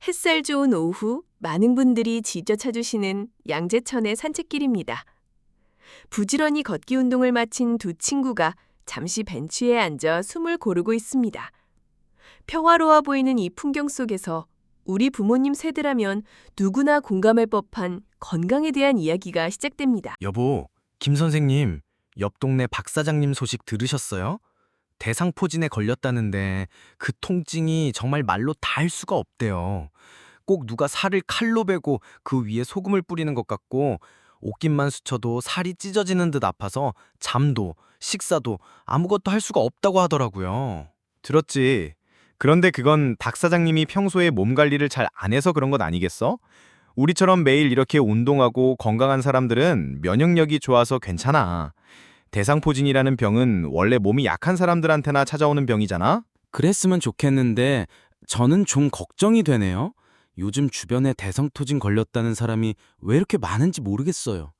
햇살 좋은 오후 많은 분들이 지쳐 찾으시는 양재천의 산책길입니다. 부지런히 걷기 운동을 마친 두 친구가 잠시 벤치에 앉아 숨을 고르고 있습니다. 평화로워 보이는 이 풍경 속에서 우리 부모님 세대라면 누구나 공감할 법한 건강에 대한 이야기가 시작됩니다. 여보, 김 선생님, 옆 동네 박 사장님 소식 들으셨어요? 대상포진에 걸렸다는데 그 통증이 정말 말로 다 할 수가 없대요. 꼭 누가 살을 칼로 베고 그 위에 소금을 뿌리는 것 같고 옷깃만 스쳐도 살이 찢어지는 듯 아파서 잠도 식사도 아무것도 할 수가 없다고 하더라고요. 들었지? 그런데 그건 박 사장님이 평소에 몸 관리를 잘 안 해서 그런 것 아니겠어? 우리처럼 매일 이렇게 운동하고 건강한 사람들은 면역력이 좋아서 괜찮아. 대상포진이라는 병은 원래 몸이 약한 사람들한테나 찾아오는 병이잖아? 그랬으면 좋겠는데 저는 좀 걱정이 되네요. 요즘 주변에 대상포진 걸렸다는 사람이 왜 이렇게 많은지 모르겠어요.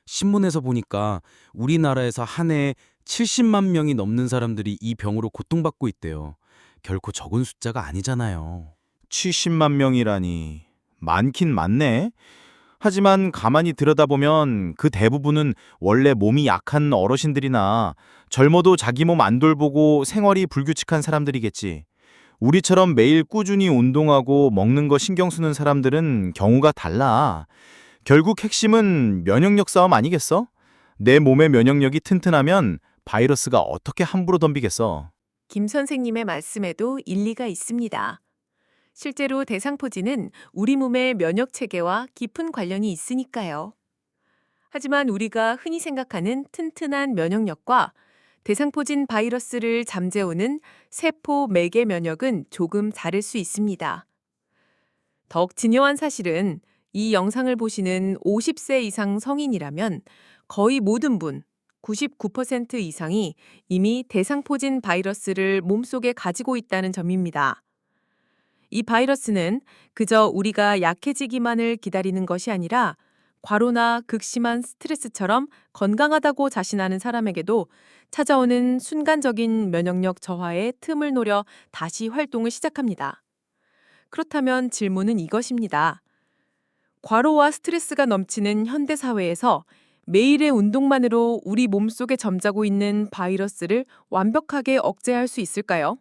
신문에서 보니까 우리나라에서 한 해에 70만 명이 넘는 사람들이 이 병으로 고통받고 있대요. 결코 적은 숫자가 아니잖아요. 70만 명이라니. 많긴 많네. 하지만 가만히 들여다보면 그 대부분은 원래 몸이 약한 어르신들이나 젊어도 자기 몸 안 돌보고 생활이 불규칙한 사람들이겠지. 우리처럼 매일 꾸준히 운동하고 먹는 거 신경 쓰는 사람들은 경우가 달라. 결국 핵심은 면역력 싸움 아니겠어? 내 몸의 면역력이 튼튼하면 바이러스가 어떻게 함부로 덤비겠어? 김 선생님의 말씀에도 일리가 있습니다. 실제로 대상포진은 우리 몸의 면역 체계와 깊은 관련이 있으니까요. 하지만 우리가 흔히 생각하는 튼튼한 면역력과 대상포진 바이러스를 잠재우는 세포 매개 면역은 조금 다를 수 있습니다. 더욱 중요한 사실은 이 영상을 보시는 50세 이상 성인이라면 거의 모든 분, 99% 이상이 이미 대상포진 바이러스를 몸속에 가지고 있다는 점입니다. 이 바이러스는 그저 우리가 약해지기만을 기다리는 것이 아니라 과로나 극심한 스트레스처럼 건강하다고 자신하는 사람에게도 찾아오는 순간적인 면역력 저하의 틈을 노려 다시 활동을 시작합니다. 그렇다면 질문은 이것입니다. 과로와 스트레스가 넘치는 현대사회에서 매일의 운동만으로 우리 몸속에 잠자고 있는 바이러스를 완벽하게 억제할 수 있을까요?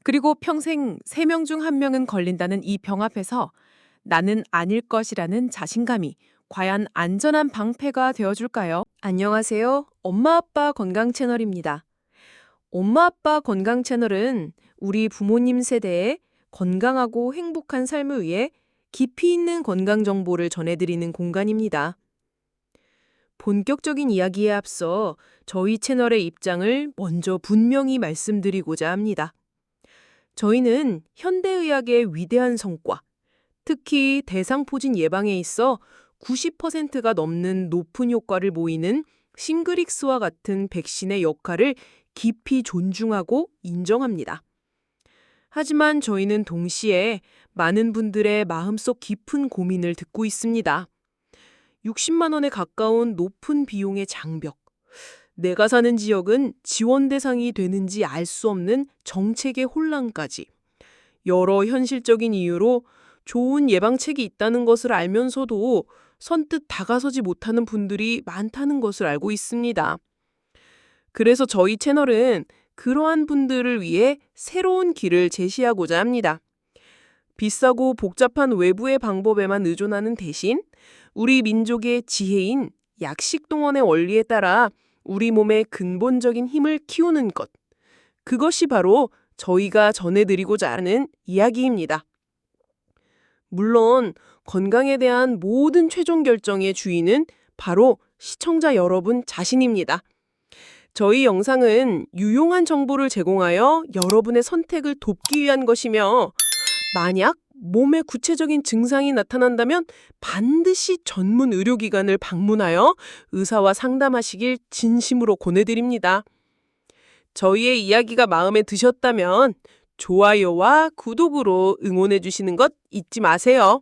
그리고 평생 3명 중 1명은 걸린다는 이 병 앞에서 나는 아닐 것이라는 자신감이 과연 안전한 방패가 되어줄까요? 안녕하세요. 엄마 아빠 건강 채널입니다. 엄마 아빠 건강 채널은 우리 부모님 세대의 건강하고 행복한 삶을 위해 깊이 있는 건강 정보를 전해드리는 공간입니다. 본격적인 이야기에 앞서 저희 채널의 입장을 먼저 분명히 말씀드리고자 합니다. 저희는 현대의학의 위대한 성과, 특히 대상포진 예방에 있어 90%가 넘는 높은 효과를 보이는 싱그릭스와 같은 백신의 역할을 깊이 존중하고 인정합니다. 하지만 저희는 동시에 많은 분들의 마음속 깊은 고민을 듣고 있습니다. 60만 원에 가까운 높은 비용의 장벽, 내가 사는 지역은 지원 대상이 되는지 알 수 없는 정책의 혼란까지 여러 현실적인 이유로 좋은 예방책이 있다는 것을 알면서도 선뜻 다가서지 못하는 분들이 많다는 것을 알고 있습니다. 그래서 저희 채널은 그러한 분들을 위해 새로운 길을 제시하고자 합니다. 비싸고 복잡한 외부의 방법에만 의존하는 대신 우리 민족의 지혜인 약식동원의 원리에 따라 우리 몸의 근본적인 힘을 키우는 것. 그것이 바로 저희가 전해드리고자 하는 이야기입니다. 물론 건강에 대한 모든 최종 결정의 주인은 바로 시청자 여러분 자신입니다. 저희 영상은 유용한 정보를 제공하여 여러분의 선택을 돕기 위한 것이며 만약 몸에 구체적인 증상이 나타난다면 반드시 전문 의료기관을 방문하여 의사와 상담하시길 진심으로 권해드립니다. 저희의 이야기가 마음에 드셨다면 좋아요와 구독으로 응원해 주시는 것 잊지 마세요.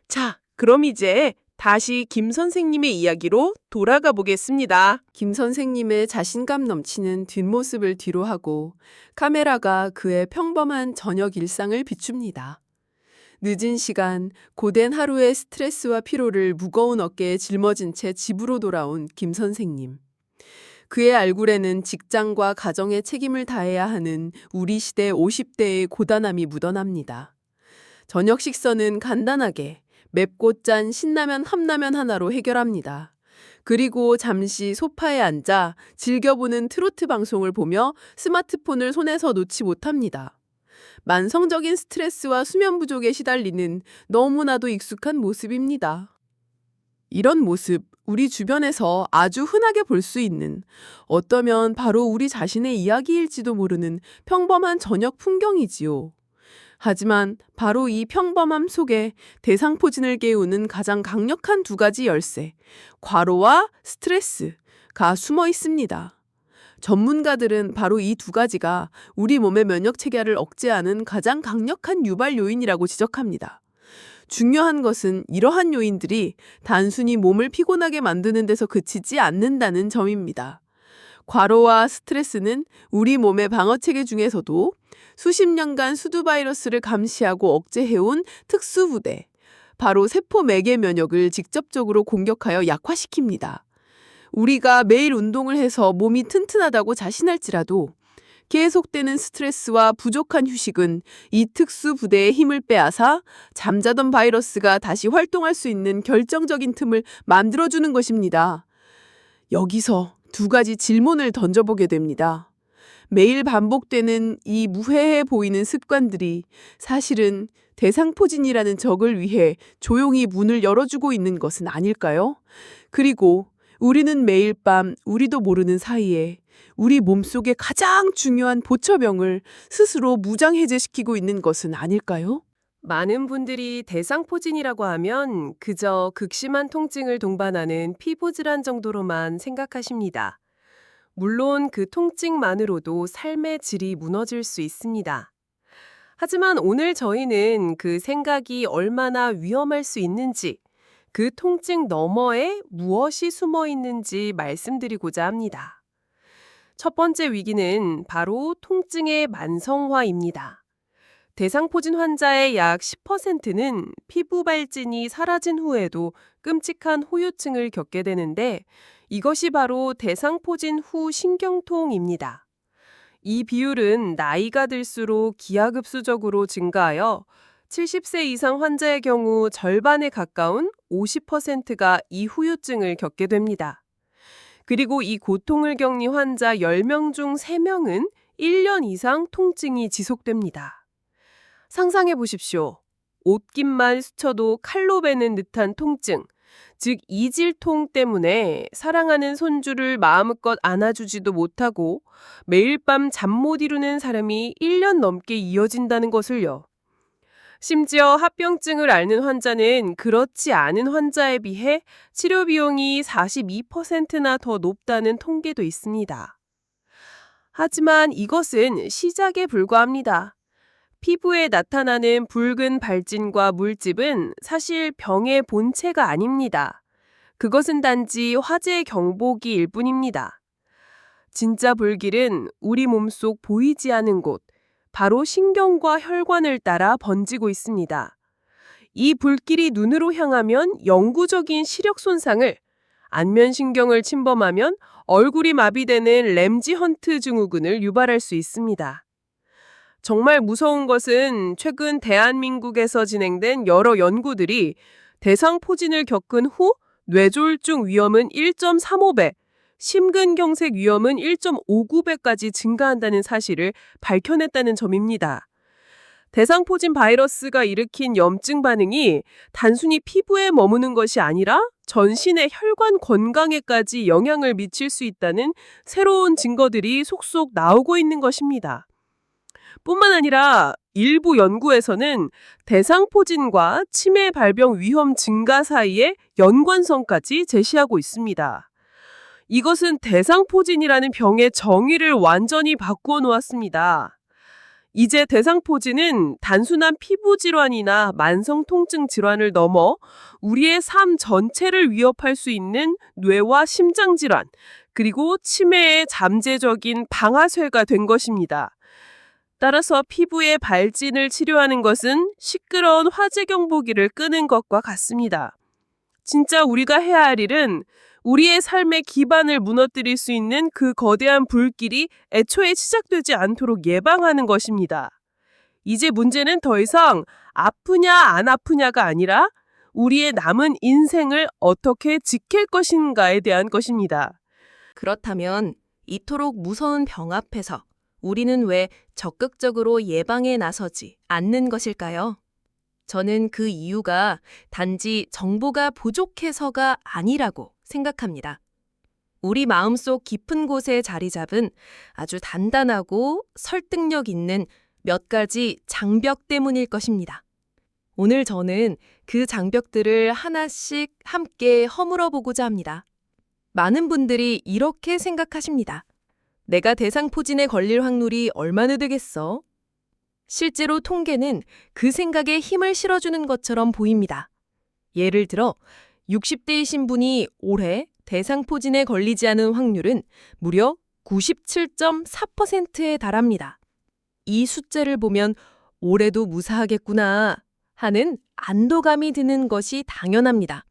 자, 그럼 이제 다시 김 선생님의 이야기로 돌아가 보겠습니다. 김 선생님의 자신감 넘치는 뒷모습을 뒤로하고 카메라가 그의 평범한 저녁 일상을 비춥니다. 늦은 시간, 고된 하루의 스트레스와 피로를 무거운 어깨에 짊어진 채 집으로 돌아온 김 선생님. 그의 얼굴에는 직장과 가정의 책임을 다해야 하는 우리 시대 50대의 고단함이 묻어납니다. 저녁 식사는 간단하게 맵고 짠 신라면 함라면 하나로 해결합니다. 그리고 잠시 소파에 앉아 즐겨보는 트로트 방송을 보며 스마트폰을 손에서 놓지 못합니다. 만성적인 스트레스와 수면 부족에 시달리는 너무나도 익숙한 모습입니다. 이런 모습, 우리 주변에서 아주 흔하게 볼 수 있는, 어떠면 바로 우리 자신의 이야기일지도 모르는 평범한 저녁 풍경이지요. 하지만 바로 이 평범함 속에 대상포진을 깨우는 가장 강력한 두 가지 열쇠, 과로와 스트레스가 숨어 있습니다. 전문가들은 바로 이 두 가지가 우리 몸의 면역 체계를 억제하는 가장 강력한 유발 요인이라고 지적합니다. 중요한 것은 이러한 요인들이 단순히 몸을 피곤하게 만드는 데서 그치지 않는다는 점입니다. 과로와 스트레스는 우리 몸의 방어 체계 중에서도 수십 년간 수두 바이러스를 감시하고 억제해온 특수부대, 바로 세포 매개 면역을 직접적으로 공격하여 약화시킵니다. 우리가 매일 운동을 해서 몸이 튼튼하다고 자신할지라도 계속되는 스트레스와 부족한 휴식은 이 특수 부대의 힘을 빼앗아 잠자던 바이러스가 다시 활동할 수 있는 결정적인 틈을 만들어주는 것입니다. 여기서 두 가지 질문을 던져보게 됩니다. 매일 반복되는 이 무해해 보이는 습관들이 사실은 대상포진이라는 적을 위해 조용히 문을 열어주고 있는 것은 아닐까요? 그리고 우리는 매일 밤 우리도 모르는 사이에 우리 몸속의 가장 중요한 보처병을 스스로 무장해제시키고 있는 것은 아닐까요? 많은 분들이 대상포진이라고 하면 그저 극심한 통증을 동반하는 피부질환 정도로만 생각하십니다. 물론 그 통증만으로도 삶의 질이 무너질 수 있습니다. 하지만 오늘 저희는 그 생각이 얼마나 위험할 수 있는지, 그 통증 너머에 무엇이 숨어 있는지 말씀드리고자 합니다. 첫 번째 위기는 바로 통증의 만성화입니다. 대상포진 환자의 약 10%는 피부 발진이 사라진 후에도 끔찍한 후유증을 겪게 되는데, 이것이 바로 대상포진 후 신경통입니다. 이 비율은 나이가 들수록 기하급수적으로 증가하여 70세 이상 환자의 경우 절반에 가까운 50%가 이 후유증을 겪게 됩니다. 그리고 이 고통을 겪는 환자 10명 중 3명은 1년 이상 통증이 지속됩니다. 상상해 보십시오. 옷깃만 스쳐도 칼로 베는 듯한 통증, 즉 이질통 때문에 사랑하는 손주를 마음껏 안아주지도 못하고 매일 밤 잠 못 이루는 사람이 1년 넘게 이어진다는 것을요. 심지어 합병증을 앓는 환자는 그렇지 않은 환자에 비해 치료 비용이 42%나 더 높다는 통계도 있습니다. 하지만 이것은 시작에 불과합니다. 피부에 나타나는 붉은 발진과 물집은 사실 병의 본체가 아닙니다. 그것은 단지 화재 경보기일 뿐입니다. 진짜 불길은 우리 몸속 보이지 않는 곳, 바로 신경과 혈관을 따라 번지고 있습니다. 이 불길이 눈으로 향하면 영구적인 시력 손상을, 안면신경을 침범하면 얼굴이 마비되는 램지 헌트 증후군을 유발할 수 있습니다. 정말 무서운 것은 최근 대한민국에서 진행된 여러 연구들이 대상포진을 겪은 후 뇌졸중 위험은 1.35배, 심근경색 위험은 1.59배까지 증가한다는 사실을 밝혀냈다는 점입니다. 대상포진 바이러스가 일으킨 염증 반응이 단순히 피부에 머무는 것이 아니라 전신의 혈관 건강에까지 영향을 미칠 수 있다는 새로운 증거들이 속속 나오고 있는 것입니다. 뿐만 아니라 일부 연구에서는 대상포진과 치매 발병 위험 증가 사이의 연관성까지 제시하고 있습니다. 이것은 대상포진이라는 병의 정의를 완전히 바꾸어 놓았습니다. 이제 대상포진은 단순한 피부 질환이나 만성 통증 질환을 넘어 우리의 삶 전체를 위협할 수 있는 뇌와 심장 질환, 그리고 치매의 잠재적인 방아쇠가 된 것입니다. 따라서 피부의 발진을 치료하는 것은 시끄러운 화재 경보기를 끄는 것과 같습니다. 진짜 우리가 해야 할 일은 우리의 삶의 기반을 무너뜨릴 수 있는 그 거대한 불길이 애초에 시작되지 않도록 예방하는 것입니다. 이제 문제는 더 이상 아프냐 안 아프냐가 아니라 우리의 남은 인생을 어떻게 지킬 것인가에 대한 것입니다. 그렇다면 이토록 무서운 병 앞에서 우리는 왜 적극적으로 예방에 나서지 않는 것일까요? 저는 그 이유가 단지 정보가 부족해서가 아니라고 생각합니다. 우리 마음속 깊은 곳에 자리 잡은 아주 단단하고 설득력 있는 몇 가지 장벽 때문일 것입니다. 오늘 저는 그 장벽들을 하나씩 함께 허물어 보고자 합니다. 많은 분들이 이렇게 생각하십니다. 내가 대상포진에 걸릴 확률이 얼마나 되겠어? 실제로 통계는 그 생각에 힘을 실어주는 것처럼 보입니다. 예를 들어 60대이신 분이 올해 대상포진에 걸리지 않은 확률은 무려 97.4%에 달합니다. 이 숫자를 보면 올해도 무사하겠구나 하는 안도감이 드는 것이 당연합니다.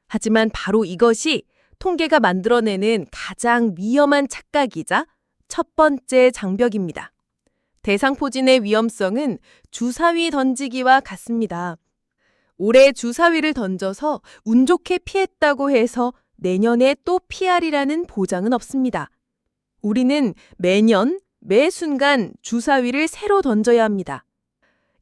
하지만 바로 이것이 통계가 만들어내는 가장 위험한 착각이자 첫 번째 장벽입니다. 대상포진의 위험성은 주사위 던지기와 같습니다. 올해 주사위를 던져서 운 좋게 피했다고 해서 내년에 또 피하리라는 보장은 없습니다. 우리는 매년, 매 순간 주사위를 새로 던져야 합니다.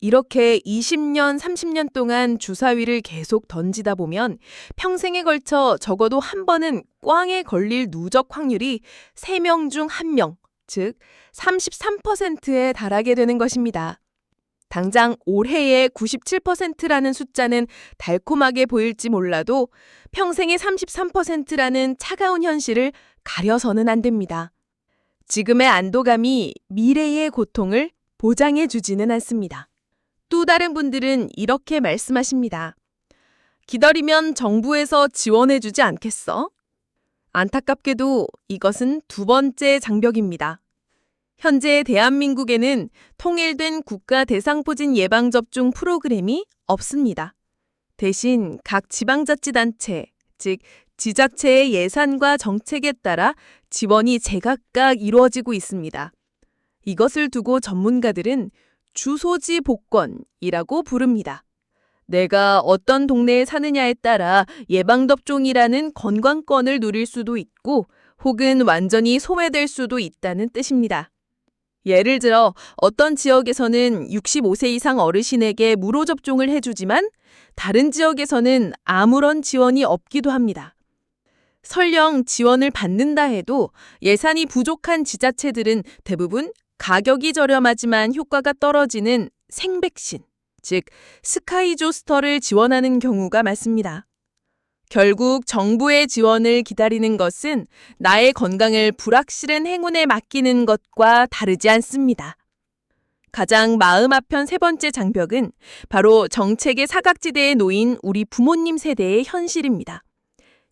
이렇게 20년, 30년 동안 주사위를 계속 던지다 보면 평생에 걸쳐 적어도 한 번은 꽝에 걸릴 누적 확률이 3명 중 1명, 즉 33%에 달하게 되는 것입니다. 당장 올해의 97%라는 숫자는 달콤하게 보일지 몰라도 평생의 33%라는 차가운 현실을 가려서는 안 됩니다. 지금의 안도감이 미래의 고통을 보장해 주지는 않습니다. 또 다른 분들은 이렇게 말씀하십니다. 기다리면 정부에서 지원해 주지 않겠어? 안타깝게도 이것은 두 번째 장벽입니다. 현재 대한민국에는 통일된 국가 대상포진 예방접종 프로그램이 없습니다. 대신 각 지방자치단체, 즉 지자체의 예산과 정책에 따라 지원이 제각각 이루어지고 있습니다. 이것을 두고 전문가들은 주소지 복권이라고 부릅니다. 내가 어떤 동네에 사느냐에 따라 예방접종이라는 건강권을 누릴 수도 있고 혹은 완전히 소외될 수도 있다는 뜻입니다. 예를 들어 어떤 지역에서는 65세 이상 어르신에게 무료 접종을 해주지만 다른 지역에서는 아무런 지원이 없기도 합니다. 설령 지원을 받는다 해도 예산이 부족한 지자체들은 대부분 가격이 저렴하지만 효과가 떨어지는 생백신, 즉 스카이조스터를 지원하는 경우가 많습니다. 결국 정부의 지원을 기다리는 것은 나의 건강을 불확실한 행운에 맡기는 것과 다르지 않습니다. 가장 마음 아픈 세 번째 장벽은 바로 정책의 사각지대에 놓인 우리 부모님 세대의 현실입니다.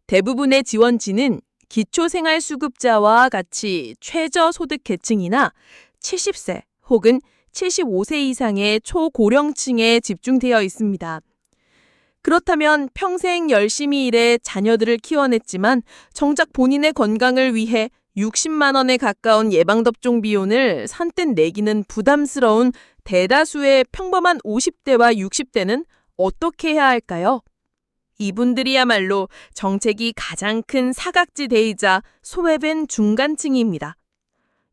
대부분의 지원지는 기초생활수급자와 같이 최저소득 계층이나 70세 혹은 75세 이상의 초고령층에 집중되어 있습니다. 그렇다면 평생 열심히 일해 자녀들을 키워냈지만 정작 본인의 건강을 위해 60만 원에 가까운 예방접종 비용을 선뜻 내기는 부담스러운 대다수의 평범한 50대와 60대는 어떻게 해야 할까요? 이분들이야말로 정책이 가장 큰 사각지대이자 소외된 중간층입니다.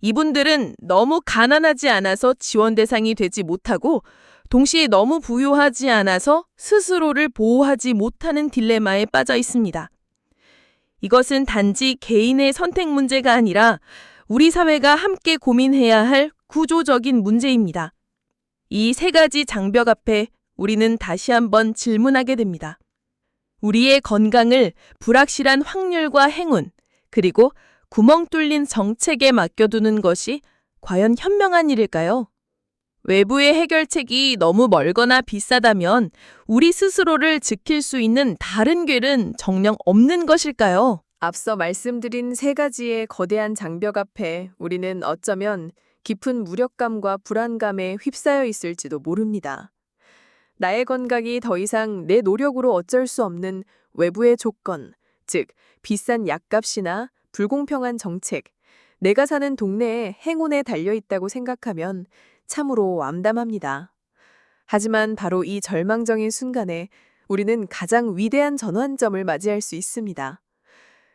이분들은 너무 가난하지 않아서 지원 대상이 되지 못하고 동시에 너무 부유하지 않아서 스스로를 보호하지 못하는 딜레마에 빠져 있습니다. 이것은 단지 개인의 선택 문제가 아니라 우리 사회가 함께 고민해야 할 구조적인 문제입니다. 이 세 가지 장벽 앞에 우리는 다시 한번 질문하게 됩니다. 우리의 건강을 불확실한 확률과 행운, 그리고 구멍 뚫린 정책에 맡겨두는 것이 과연 현명한 일일까요? 외부의 해결책이 너무 멀거나 비싸다면 우리 스스로를 지킬 수 있는 다른 길은 정녕 없는 것일까요? 앞서 말씀드린 세 가지의 거대한 장벽 앞에 우리는 어쩌면 깊은 무력감과 불안감에 휩싸여 있을지도 모릅니다. 나의 건강이 더 이상 내 노력으로 어쩔 수 없는 외부의 조건, 즉 비싼 약값이나 불공평한 정책, 내가 사는 동네에 행운에 달려 있다고 생각하면 참으로 암담합니다. 하지만 바로 이 절망적인 순간에 우리는 가장 위대한 전환점을 맞이할 수 있습니다.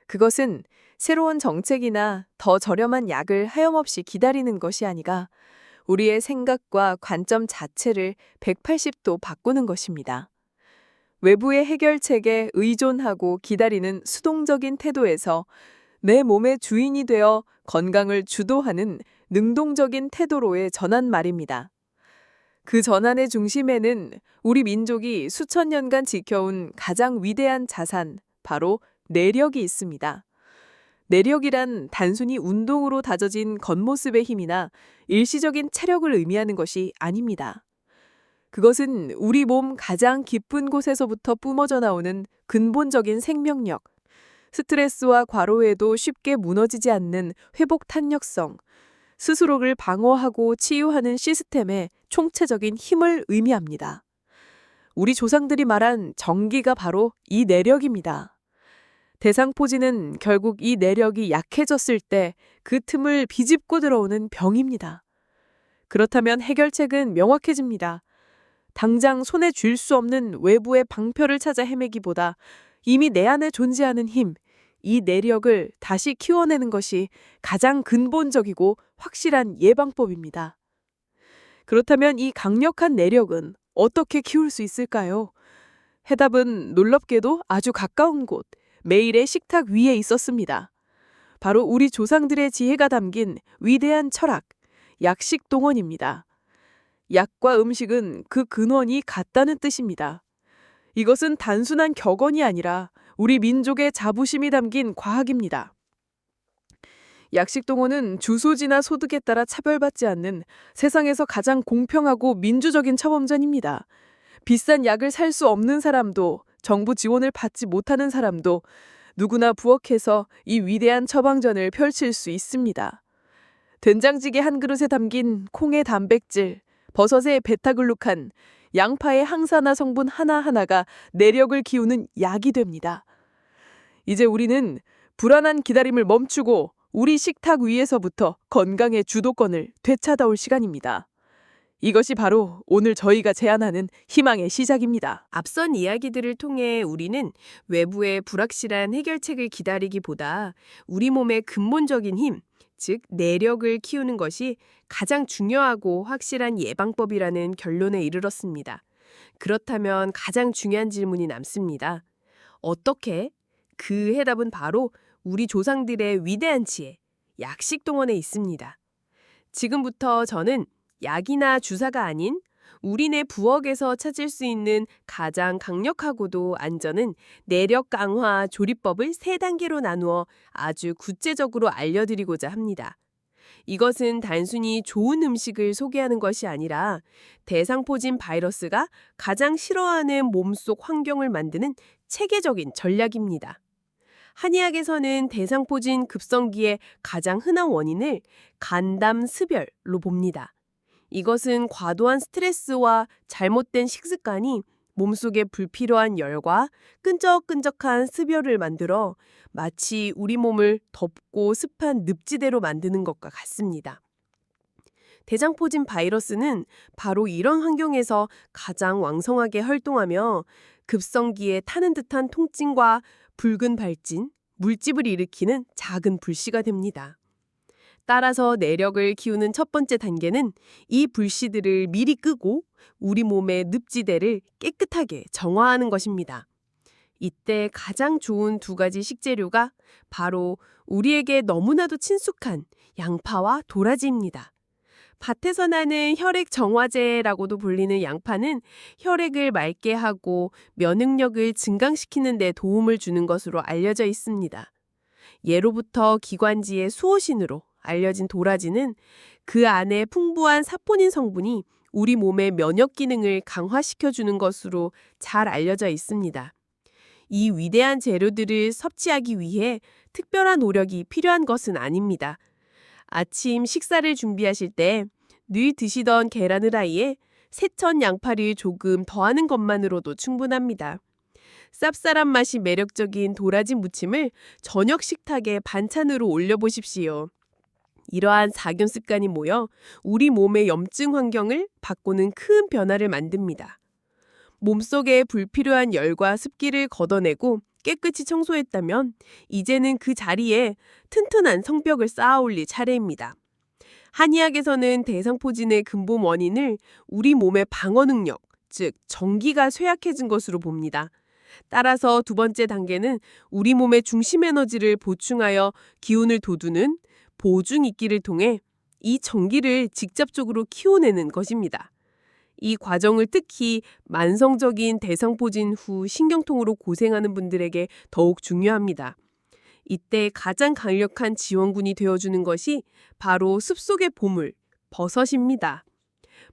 그것은 새로운 정책이나 더 저렴한 약을 하염없이 기다리는 것이 아니라 우리의 생각과 관점 자체를 180도 바꾸는 것입니다. 외부의 해결책에 의존하고 기다리는 수동적인 태도에서 내 몸의 주인이 되어 건강을 주도하는 능동적인 태도로의 전환 말입니다. 그 전환의 중심에는 우리 민족이 수천 년간 지켜온 가장 위대한 자산, 바로 내력이 있습니다. 내력이란 단순히 운동으로 다져진 겉모습의 힘이나 일시적인 체력을 의미하는 것이 아닙니다. 그것은 우리 몸 가장 깊은 곳에서부터 뿜어져 나오는 근본적인 생명력, 스트레스와 과로에도 쉽게 무너지지 않는 회복 탄력성, 스스로를 방어하고 치유하는 시스템의 총체적인 힘을 의미합니다. 우리 조상들이 말한 정기가 바로 이 내력입니다. 대상포진은 결국 이 내력이 약해졌을 때 그 틈을 비집고 들어오는 병입니다. 그렇다면 해결책은 명확해집니다. 당장 손에 쥘 수 없는 외부의 방편을 찾아 헤매기보다 이미 내 안에 존재하는 힘, 이 내력을 다시 키워내는 것이 가장 근본적이고 확실한 예방법입니다. 그렇다면 이 강력한 내력은 어떻게 키울 수 있을까요? 해답은 놀랍게도 아주 가까운 곳, 매일의 식탁 위에 있었습니다. 바로 우리 조상들의 지혜가 담긴 위대한 철학, 약식동원입니다. 약과 음식은 그 근원이 같다는 뜻입니다. 이것은 단순한 격언이 아니라 우리 민족의 자부심이 담긴 과학입니다. 약식동원은 주소지나 소득에 따라 차별받지 않는 세상에서 가장 공평하고 민주적인 처범전입니다. 비싼 약을 살 수 없는 사람도 정부 지원을 받지 못하는 사람도 누구나 부엌에서 이 위대한 처방전을 펼칠 수 있습니다. 된장찌개 한 그릇에 담긴 콩의 단백질, 버섯의 베타글루칸, 양파의 항산화 성분 하나하나가 내력을 키우는 약이 됩니다. 이제 우리는 불안한 기다림을 멈추고 우리 식탁 위에서부터 건강의 주도권을 되찾아올 시간입니다. 이것이 바로 오늘 저희가 제안하는 희망의 시작입니다. 앞선 이야기들을 통해 우리는 외부의 불확실한 해결책을 기다리기보다 우리 몸의 근본적인 힘, 즉 내력을 키우는 것이 가장 중요하고 확실한 예방법이라는 결론에 이르렀습니다. 그렇다면 가장 중요한 질문이 남습니다. 어떻게? 그 해답은 바로 우리 조상들의 위대한 지혜, 약식동원에 있습니다. 지금부터 저는 약이나 주사가 아닌 우리네 부엌에서 찾을 수 있는 가장 강력하고도 안전한 내력 강화 조리법을 3단계로 나누어 아주 구체적으로 알려드리고자 합니다. 이것은 단순히 좋은 음식을 소개하는 것이 아니라 대상포진 바이러스가 가장 싫어하는 몸속 환경을 만드는 체계적인 전략입니다. 한의학에서는 대상포진 급성기의 가장 흔한 원인을 간담습열로 봅니다. 이것은 과도한 스트레스와 잘못된 식습관이 몸속에 불필요한 열과 끈적끈적한 습열을 만들어 마치 우리 몸을 덥고 습한 늪지대로 만드는 것과 같습니다. 대장포진 바이러스는 바로 이런 환경에서 가장 왕성하게 활동하며 급성기에 타는 듯한 통증과 붉은 발진, 물집을 일으키는 작은 불씨가 됩니다. 따라서 내력을 키우는 첫 번째 단계는 이 불씨들을 미리 끄고 우리 몸의 늪지대를 깨끗하게 정화하는 것입니다. 이때 가장 좋은 2가지 식재료가 바로 우리에게 너무나도 친숙한 양파와 도라지입니다. 밭에서 나는 혈액 정화제라고도 불리는 양파는 혈액을 맑게 하고 면역력을 증강시키는 데 도움을 주는 것으로 알려져 있습니다. 예로부터 기관지의 수호신으로 알려진 도라지는 그 안에 풍부한 사포닌 성분이 우리 몸의 면역 기능을 강화시켜주는 것으로 잘 알려져 있습니다. 이 위대한 재료들을 섭취하기 위해 특별한 노력이 필요한 것은 아닙니다. 아침 식사를 준비하실 때 늘 드시던 계란 후라이에 새천 양파를 조금 더하는 것만으로도 충분합니다. 쌉쌀한 맛이 매력적인 도라지 무침을 저녁 식탁에 반찬으로 올려보십시오. 이러한 작은 습관이 모여 우리 몸의 염증 환경을 바꾸는 큰 변화를 만듭니다. 몸속에 불필요한 열과 습기를 걷어내고 깨끗이 청소했다면 이제는 그 자리에 튼튼한 성벽을 쌓아 올릴 차례입니다. 한의학에서는 대상포진의 근본 원인을 우리 몸의 방어 능력, 즉 전기가 쇠약해진 것으로 봅니다. 따라서 두 번째 단계는 우리 몸의 중심 에너지를 보충하여 기운을 돋우는 보중익기를 통해 이 전기를 직접적으로 키워내는 것입니다. 이 과정을 특히 만성적인 대상포진 후 신경통으로 고생하는 분들에게 더욱 중요합니다. 이때 가장 강력한 지원군이 되어주는 것이 바로 숲속의 보물, 버섯입니다.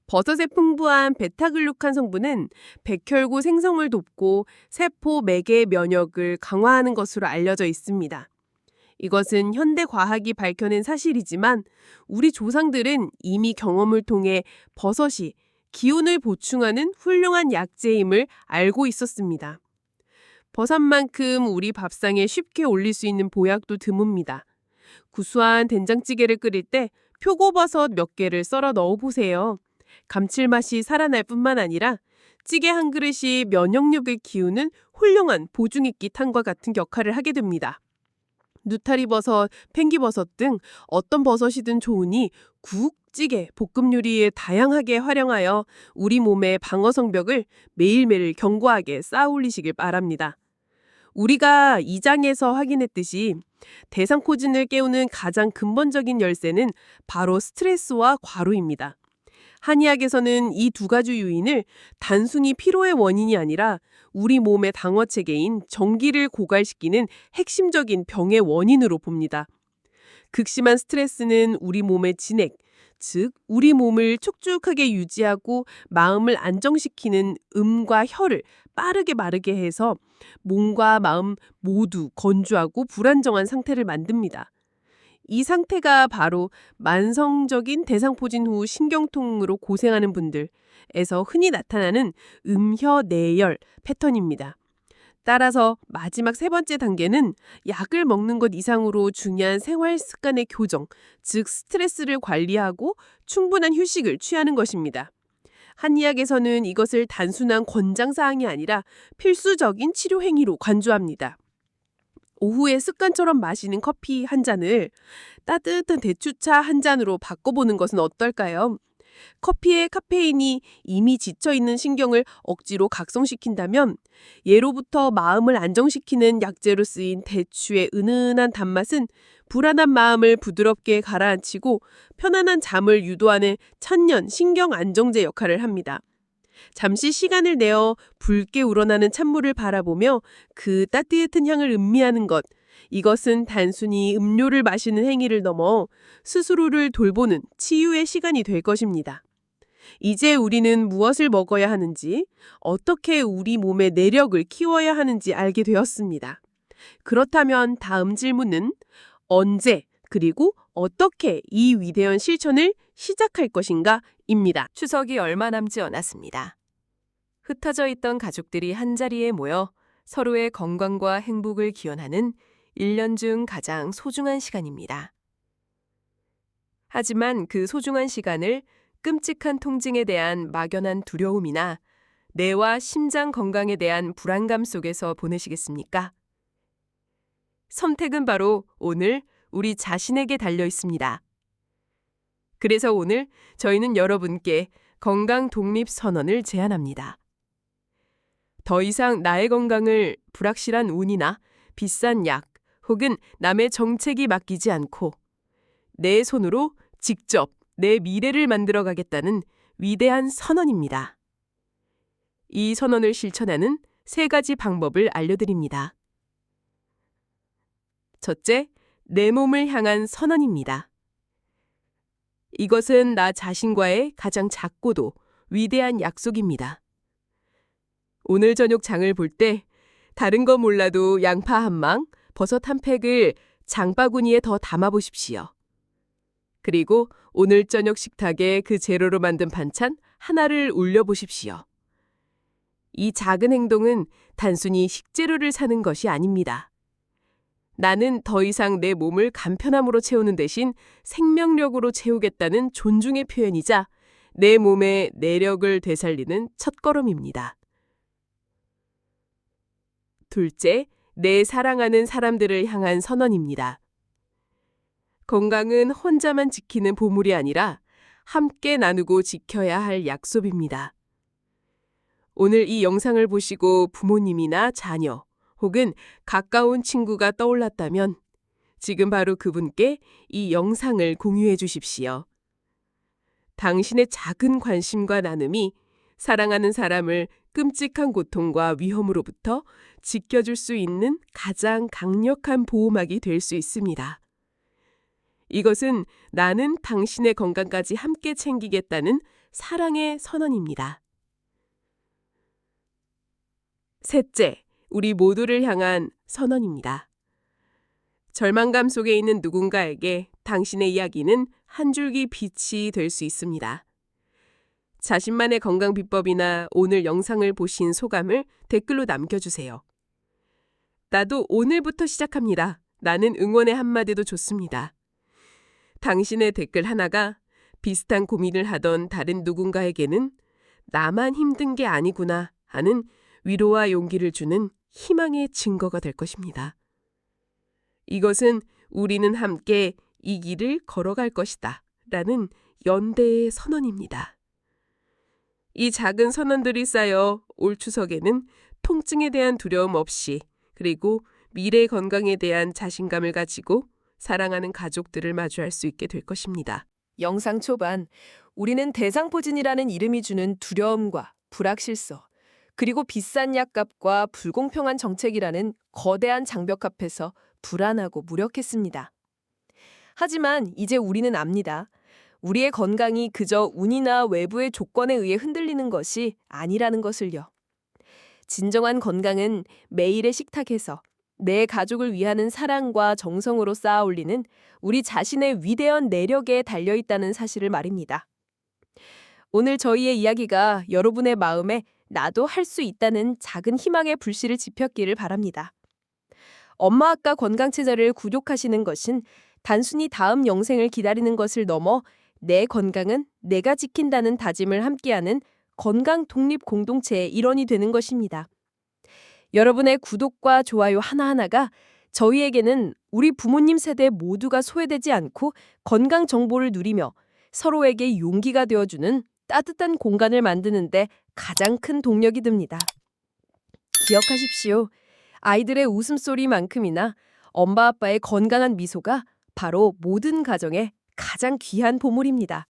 버섯의 풍부한 베타글루칸 성분은 백혈구 생성을 돕고 세포 매개 면역을 강화하는 것으로 알려져 있습니다. 이것은 현대 과학이 밝혀낸 사실이지만 우리 조상들은 이미 경험을 통해 버섯이 기운을 보충하는 훌륭한 약재임을 알고 있었습니다. 버섯만큼 우리 밥상에 쉽게 올릴 수 있는 보약도 드뭅니다. 구수한 된장찌개를 끓일 때 표고버섯 몇 개를 썰어 넣어보세요. 감칠맛이 살아날 뿐만 아니라 찌개 한 그릇이 면역력을 키우는 훌륭한 보중익기 탕과 같은 역할을 하게 됩니다. 누타리버섯, 팽기버섯 등 어떤 버섯이든 좋으니 국, 찌개, 볶음 요리에 다양하게 활용하여 우리 몸의 방어 성벽을 매일매일 견고하게 쌓아 올리시길 바랍니다. 우리가 2장에서 확인했듯이 대상포진을 깨우는 가장 근본적인 열쇠는 바로 스트레스와 과로입니다. 한의학에서는 이 두 가지 요인을 단순히 피로의 원인이 아니라 우리 몸의 방어체계인 전기를 고갈시키는 핵심적인 병의 원인으로 봅니다. 극심한 스트레스는 우리 몸의 진액, 즉 우리 몸을 촉촉하게 유지하고 마음을 안정시키는 음과 혈을 빠르게 마르게 해서 몸과 마음 모두 건조하고 불안정한 상태를 만듭니다. 이 상태가 바로 만성적인 대상포진 후 신경통으로 고생하는 분들에서 흔히 나타나는 음혀내열 패턴입니다. 따라서 마지막 세 번째 단계는 약을 먹는 것 이상으로 중요한 생활 습관의 교정, 즉 스트레스를 관리하고 충분한 휴식을 취하는 것입니다. 한의학에서는 이것을 단순한 권장사항이 아니라 필수적인 치료 행위로 간주합니다. 오후에 습관처럼 마시는 커피 한 잔을 따뜻한 대추차 한 잔으로 바꿔보는 것은 어떨까요? 커피의 카페인이 이미 지쳐있는 신경을 억지로 각성시킨다면 예로부터 마음을 안정시키는 약재로 쓰인 대추의 은은한 단맛은 불안한 마음을 부드럽게 가라앉히고 편안한 잠을 유도하는 천년 신경 안정제 역할을 합니다. 잠시 시간을 내어 붉게 우러나는 찬물을 바라보며 그 따뜻한 향을 음미하는 것, 이것은 단순히 음료를 마시는 행위를 넘어 스스로를 돌보는 치유의 시간이 될 것입니다. 이제 우리는 무엇을 먹어야 하는지, 어떻게 우리 몸의 내력을 키워야 하는지 알게 되었습니다. 그렇다면 다음 질문은 언제 그리고 어떻게 이 위대한 실천을 시작할 것인가? 입니다. 추석이 얼마 남지 않았습니다. 흩어져 있던 가족들이 한자리에 모여 서로의 건강과 행복을 기원하는 1년 중 가장 소중한 시간입니다. 하지만 그 소중한 시간을 끔찍한 통증에 대한 막연한 두려움이나 뇌와 심장 건강에 대한 불안감 속에서 보내시겠습니까? 선택은 바로 오늘 우리 자신에게 달려 있습니다. 그래서 오늘 저희는 여러분께 건강 독립 선언을 제안합니다. 더 이상 나의 건강을 불확실한 운이나 비싼 약 혹은 남의 정책이 맡기지 않고 내 손으로 직접 내 미래를 만들어 가겠다는 위대한 선언입니다. 이 선언을 실천하는 3가지 방법을 알려드립니다. 첫째, 내 몸을 향한 선언입니다. 이것은 나 자신과의 가장 작고도 위대한 약속입니다. 오늘 저녁 장을 볼 때 다른 거 몰라도 양파 한 망, 버섯 한 팩을 장바구니에 더 담아보십시오. 그리고 오늘 저녁 식탁에 그 재료로 만든 반찬 하나를 올려보십시오. 이 작은 행동은 단순히 식재료를 사는 것이 아닙니다. 나는 더 이상 내 몸을 간편함으로 채우는 대신 생명력으로 채우겠다는 존중의 표현이자 내 몸의 내력을 되살리는 첫걸음입니다. 둘째, 내 사랑하는 사람들을 향한 선언입니다. 건강은 혼자만 지키는 보물이 아니라 함께 나누고 지켜야 할 약속입니다. 오늘 이 영상을 보시고 부모님이나 자녀 혹은 가까운 친구가 떠올랐다면 지금 바로 그분께 이 영상을 공유해 주십시오. 당신의 작은 관심과 나눔이 사랑하는 사람을 끔찍한 고통과 위험으로부터 지켜줄 수 있는 가장 강력한 보호막이 될 수 있습니다. 이것은 나는 당신의 건강까지 함께 챙기겠다는 사랑의 선언입니다. 셋째, 우리 모두를 향한 선언입니다. 절망감 속에 있는 누군가에게 당신의 이야기는 한 줄기 빛이 될 수 있습니다. 자신만의 건강 비법이나 오늘 영상을 보신 소감을 댓글로 남겨주세요. 나도 오늘부터 시작합니다. 나는 응원의 한마디도 좋습니다. 당신의 댓글 하나가 비슷한 고민을 하던 다른 누군가에게는 나만 힘든 게 아니구나 하는 위로와 용기를 주는 희망의 증거가 될 것입니다. 이것은 우리는 함께 이 길을 걸어갈 것이다 라는 연대의 선언입니다. 이 작은 선언들이 쌓여 올 추석에는 통증에 대한 두려움 없이 그리고 미래 건강에 대한 자신감을 가지고 사랑하는 가족들을 마주할 수 있게 될 것입니다. 영상 초반, 우리는 대상포진이라는 이름이 주는 두려움과 불확실성, 그리고 비싼 약값과 불공평한 정책이라는 거대한 장벽 앞에서 불안하고 무력했습니다. 하지만 이제 우리는 압니다. 우리의 건강이 그저 운이나 외부의 조건에 의해 흔들리는 것이 아니라는 것을요. 진정한 건강은 매일의 식탁에서 내 가족을 위하는 사랑과 정성으로 쌓아 올리는 우리 자신의 위대한 내력에 달려있다는 사실을 말입니다. 오늘 저희의 이야기가 여러분의 마음에 나도 할 수 있다는 작은 희망의 불씨를 지폈기를 바랍니다. 엄마 아까 건강체제를 구독하시는 것은 단순히 다음 영생을 기다리는 것을 넘어 내 건강은 내가 지킨다는 다짐을 함께하는 건강 독립 공동체의 일원이 되는 것입니다. 여러분의 구독과 좋아요 하나하나가 저희에게는 우리 부모님 세대 모두가 소외되지 않고 건강 정보를 누리며 서로에게 용기가 되어주는 따뜻한 공간을 만드는데 가장 큰 동력이 됩니다. 기억하십시오. 아이들의 웃음소리만큼이나 엄마 아빠의 건강한 미소가 바로 모든 가정의 가장 귀한 보물입니다.